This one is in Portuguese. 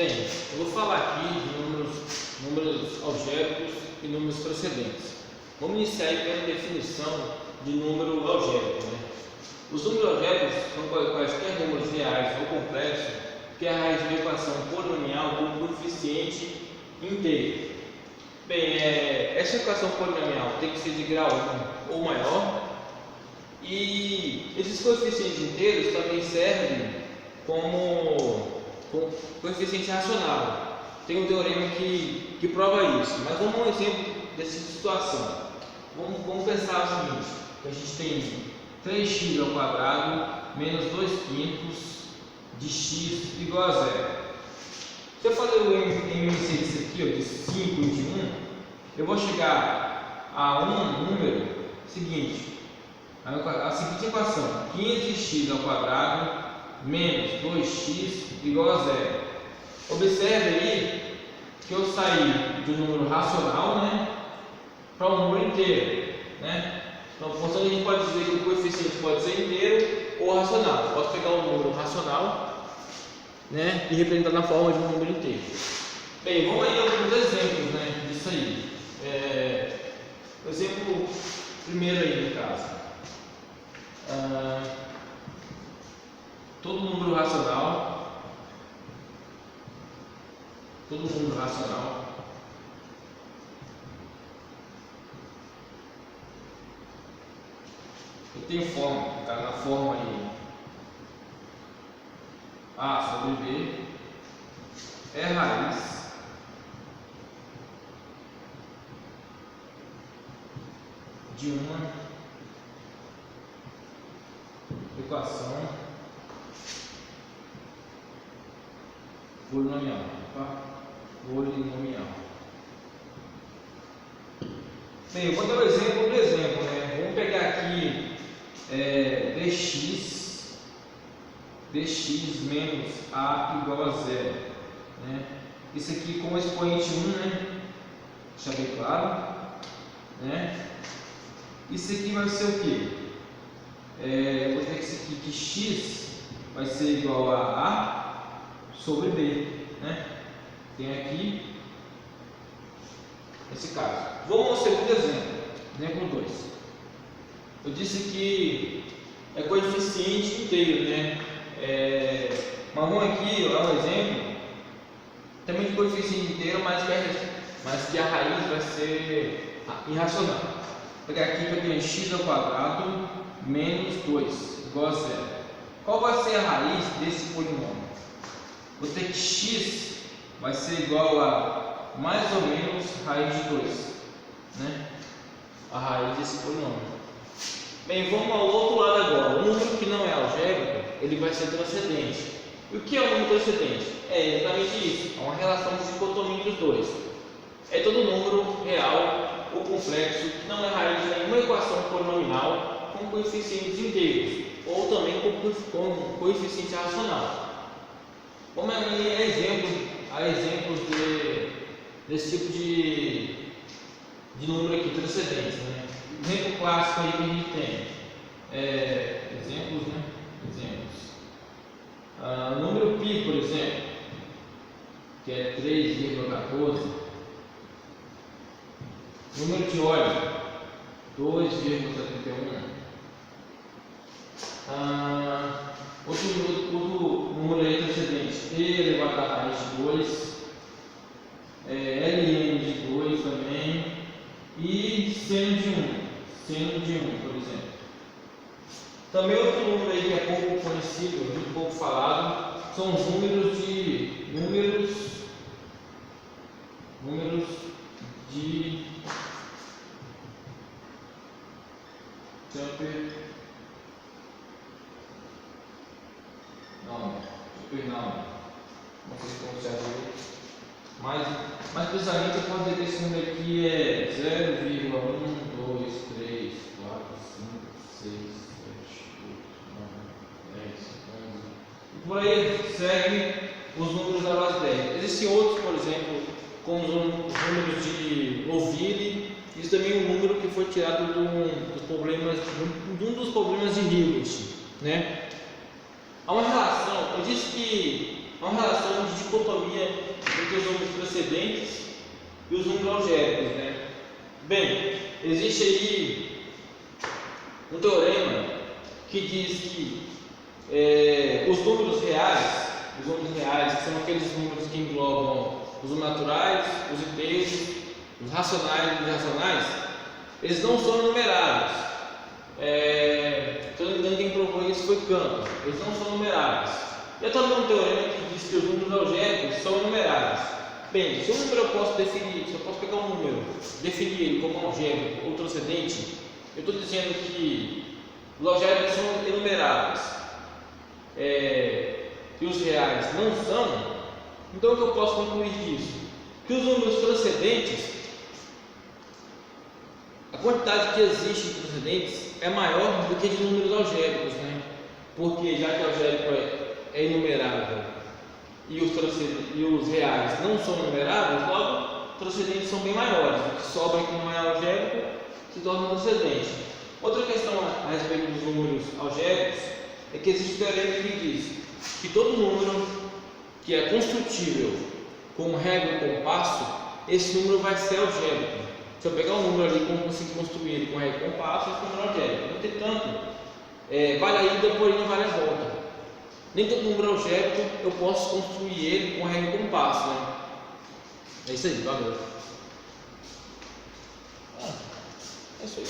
Bem, eu vou falar aqui de números algébricos e números transcendentes. Vamos iniciar aí pela definição de número algébrico, né? Os números algébricos são quaisquer números reais ou complexos que é a raiz de uma equação polinomial com um coeficiente inteiro. Bem, essa equação polinomial tem que ser de grau 1 ou maior, e esses coeficientes inteiros também servem como coeficiente racional. Tem um teorema que prova isso, mas vamos a um exemplo dessa situação. Vamos pensar o seguinte: que a gente tem 3x ao quadrado menos 2 quintos de x igual a zero. Se eu fazer o MMC disso aqui, ó, de 5 e de 1, eu vou chegar a um número seguinte, a seguinte equação: 15x ao quadrado menos 2x igual a zero. Observe aí que eu saí de um número racional, né, para um número inteiro, né? Então, portanto, a gente pode dizer que o coeficiente pode ser inteiro ou racional. Eu posso pegar um número racional, né, e representar na forma de um número inteiro. Bem, vamos aí a alguns exemplos, né, disso aí. O exemplo primeiro aí, no caso. Todo número racional, eu tenho forma, está na forma aí, A sobre B é raiz de uma equação polinomial. Bem, eu vou dar o exemplo do exemplo, né? Vamos pegar aqui dx menos a igual a zero, né? Isso aqui com o expoente 1, né? Deixa bem claro, né? Isso aqui vai ser o quê? Eu vou ter que isso aqui que x vai ser igual a A sobre B, né? Tem aqui esse caso. Vamos ao segundo exemplo 2. Eu disse que é coeficiente inteiro, né? Mas vamos aqui, ó, um exemplo também de coeficiente inteiro, mas que a raiz vai ser irracional. Vou pegar aqui que eu tenho x ao quadrado menos 2 igual a zero. Qual vai ser a raiz desse polinômio? Vou ter que x vai ser igual a mais ou menos raiz de 2, né? A raiz desse polinômio. Bem, vamos ao outro lado agora. O número que não é algébrico, ele vai ser transcendente. E o que é um número transcendente? É exatamente isso, é uma relação de dicotomia entre os dois. É todo número real ou complexo que não é raiz de nenhuma equação polinomial com coeficientes inteiros, ou também com coeficiente racional. Como há exemplos desse tipo de número aqui, transcendente, né? Exemplo clássico aí que a gente tem, exemplos. Número π, por exemplo, que é 3,14. Número de ordem 2,71. Outro número aí transcendente, e elevado à raiz de 2, ln de 2 também, e seno de 1, por exemplo. Também outro número aí que é pouco conhecido, muito pouco falado, são os números de supernome. Não sei se pronunciar direito, mas precisamente eu posso dizer que esse número aqui é 0,1, 2, 3, 4, 5, 6, 7, 8, 9, 10, 11. E por aí segue os números da base 10. Existem outros, por exemplo, com os números de Liouville. Isso também é um número que foi tirado de um dos problemas de Hilbert, né? Há uma relação, eu disse que há uma relação de dicotomia entre os números precedentes e os números algébricos, né? Bem, existe aí um teorema que diz que os números reais, que são aqueles números que englobam os naturais, os inteiros, os racionais e os irracionais, eles não são numeráveis. Se eu não me engano, quem provou isso foi Cantor. Eles não são numeráveis. Eu também um teorema que diz que os números algébricos são numeráveis. Bem, se um número eu posso definir, se eu posso pegar um número, definir ele como algébrico ou transcendente, eu estou dizendo que os algébricos são enumeráveis e os reais não são, então o que eu posso concluir disso? Que os números transcendentes, a quantidade que existe de transcendentes é maior do que de números algébricos, né? Porque já que o algébrico é inumerável e os reais não são inumeráveis, logo os transcendentes são bem maiores. O que sobra que não é algébrico se torna transcendente. Outra questão a respeito dos números algébricos é que existe um teorema que diz que todo número que é construtível com régua e compasso, esse número vai ser algébrico. Se eu pegar um número ali e conseguir construir ele com régua e compasso, esse número é algébrico. No entanto, vale a ida, porém não vale a volta. Nem todo número algébrico eu posso construir ele com régua e compasso, né? É isso aí, valeu. É isso aí.